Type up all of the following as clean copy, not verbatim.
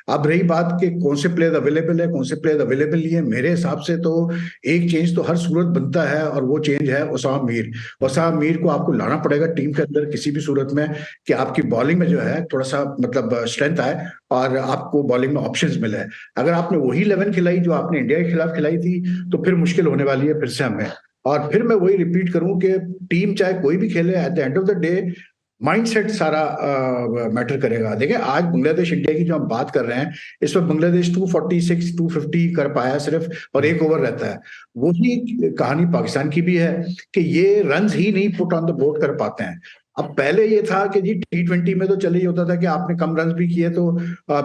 अब रही बात कि कौन से प्लेयर अवेलेबल है, कौन से प्लेयर अवेलेबल नहीं है, मेरे हिसाब से तो एक चेंज तो हर सूरत बनता है और वो चेंज है उसाम मीर। उसाम मीर को आपको लाना पड़ेगा टीम के अंदर किसी भी सूरत में, कि आपकी बॉलिंग में जो है थोड़ा सा मतलब स्ट्रेंथ आए और आपको बॉलिंग में ऑप्शंस मिले। अगर आपने वही 11 खिलाई जो आपने इंडिया के खिलाफ खिलाई थी, तो फिर मुश्किल होने वाली है फिर से हमें। और फिर मैं वही रिपीट करूं कि टीम चाहे कोई भी खेले, at the end of the day mindset सारा मैटर करेगा। देखिए आज बांग्लादेश इंडिया की जो हम बात कर रहे हैं, इस पर बांग्लादेश 246 250 कर पाया सिर्फ, और एक ओवर रहता है। वही कहानी पाकिस्तान की भी है कि ये रन्स ही नहीं पुट ऑन द बोर्ड कर पाते हैं। अब पहले ये था कि जी T20 में तो चले ही होता था कि आपने कम रन भी किए तो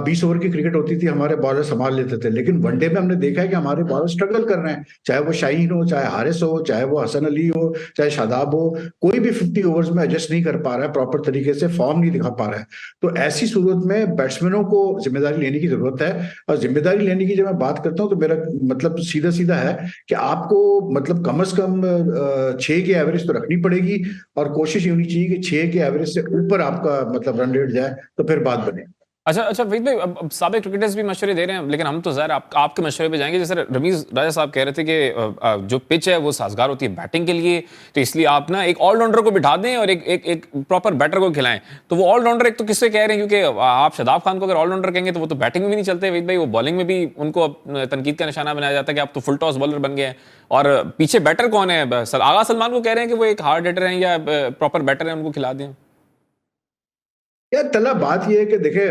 20 ओवर की क्रिकेट होती थी, हमारे बॉलर संभाल लेते थे। लेकिन वनडे में हमने देखा है कि हमारे बॉलर स्ट्रगल कर रहे हैं, चाहे वो शाहीन हो, चाहे हारिस हो, चाहे वो हसन अली हो, चाहे शादाब हो, कोई भी 50 ओवर्स में एडजस्ट नहीं कर पा रहा है, प्रॉपर तरीके से फॉर्म नहीं दिखा पा रहा है। तो ऐसी सूरत में बैट्समैनों को जिम्मेदारी लेने की जरूरत है। और जिम्मेदारी लेने की जब मैं बात करता हूँ तो मेरा मतलब सीधा सीधा है कि आपको मतलब कम से कम 6 की एवरेज तो रखनी पड़ेगी, और कोशिश ये होनी चाहिए कि 6 के एवरेज से ऊपर आपका मतलब रन रेट जाए, तो फिर बात बने। अच्छा अच्छा वहीद भाई, अब साबिक क्रिकेटर्स भी मशवरे दे रहे हैं, लेकिन हम तो ज़ाहिर आपके मशवरे पे जाएंगे। जैसे रमीज राजा साहब कह रहे थे कि जो पिच है वो साजगार होती है बैटिंग के लिए, तो इसलिए आप ना एक ऑलराउंडर को बिठा दें और एक प्रॉपर बैटर को खिलाएं। तो वो ऑलराउंडर एक तो किससे कह रहे हैं, क्योंकि आप शादाब खान को अगर ऑलराउंडर कहेंगे तो वो तो बैटिंग में भी नहीं चलते वहीद भाई, वो बॉलिंग में भी उनको तनकीद का निशाना बनाया जाता है कि आप तो फुल टॉस बॉलर बन गए हैं। और पीछे बैटर कौन है? आगा सलमान को कह रहे हैं कि वो एक हार्ड हिटर हैं या प्रॉपर बैटर है, उनको खिला दें। यार तला बात यह है कि देखे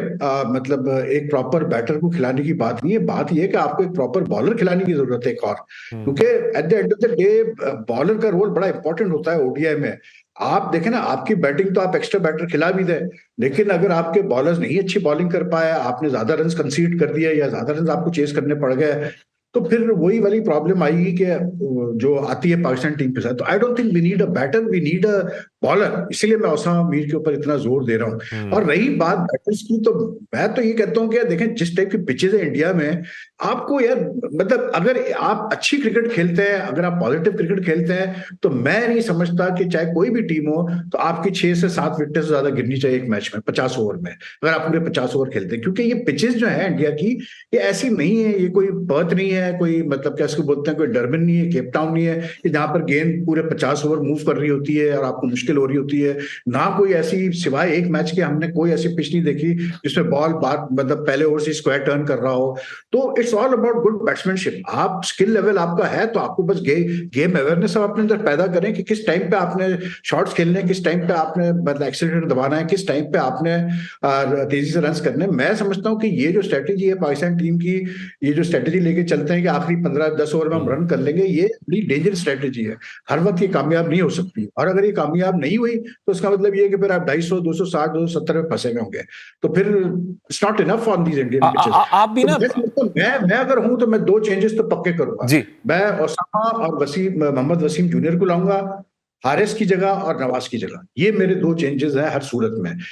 मतलब एक प्रॉपर बैटर को खिलाने की बात नहीं है, बात यह है कि आपको एक प्रॉपर बॉलर खिलाने की जरूरत है एक और। क्योंकि at the end of the day bowler का रोल बड़ा इंपॉर्टेंट होता है ओडीआई में। आप देखें ना, आपकी बैटिंग तो आप एक्स्ट्रा बैटर खिला भी दे, लेकिन अगर आपके बॉलर्स नहीं अच्छी बॉलिंग कर पाए, आपने ज्यादा रन कंसीड कर दिया या ज्यादा रन आपको चेस करने पड़ गए, तो फिर वही वाली प्रॉब्लम आएगी कि जो आती है पाकिस्तान टीम के साथ। तो I don't think we need a batter, we need a bowler. इसीलिए मैं उसामा मीर के ऊपर इतना जोर दे रहा हूँ। और रही बात बैटर्स की, तो मैं तो ये कहता हूँ कि देखें जिस टाइप की पिचेज है इंडिया में, आपको यार मतलब अगर आप अच्छी क्रिकेट खेलते हैं, अगर आप पॉजिटिव क्रिकेट खेलते हैं, तो मैं नहीं समझता कि चाहे कोई भी टीम हो तो आपकी 6 से 7 विकेट से ज्यादा गिरनी चाहिए एक मैच में 50 ओवर में, अगर आप पूरे 50 ओवर खेलते हैं। क्योंकि ये पिचेस जो है इंडिया की, ये ऐसी नहीं है, ये कोई पर्थ नहीं है, कोई मतलब क्या इसको बोलते हैं, कोई डरबन नहीं है, केप टाउन नहीं है कि जहां पर गेंद पूरे 50 ओवर मूव कर रही होती है और आपको मुश्किल हो रही होती है। ना कोई ऐसी, सिवाय एक मैच के हमने कोई ऐसी पिच नहीं देखी जिसमें बॉल बार मतलब पहले ओवर से स्क्वायर टर्न कर रहा हो। तो इट्स ऑल अबाउट गुड बैट्समैनशिप। आप स्किल लेवल आपका है तो आपको बस गेम अवेयरनेस आप अपने अंदर पैदा करें कि किस टाइम पे आपने शॉट्स खेलने, किस टाइम पे आपने मतलब एक्सीलरेटर दबाना है, किस टाइम पे आपने तेजी से रन करने। मैं समझता हूं कि ये जो स्ट्रेटेजी है पाकिस्तान टीम की, ये जो स्ट्रेटेजी लेके चलते हैं कि आखिरी 15-10 ओवर में हम रन कर लेंगे, ये बड़ी डेंजरस स्ट्रेटेजी है। हर वक्त ये कामयाब नहीं हो सकती, और अगर ये कामयाब नहीं हुई तो उसका मतलब ये है कि फिर आप 250 260 270 में फंसे हुए होंगे, तो फिर it's not enough on these Indian pitches. आप भी तो ना मैं अगर हूं तो मैं 2 चेंजेस तो पक्के करूंगा। जी। मैं ओसामा और मोहम्मद वसीम जूनियर को लाऊंगा हारिस की जगह और नवाज की जगह। ये मेरे 2 चेंजेस हैं हर सूरत में।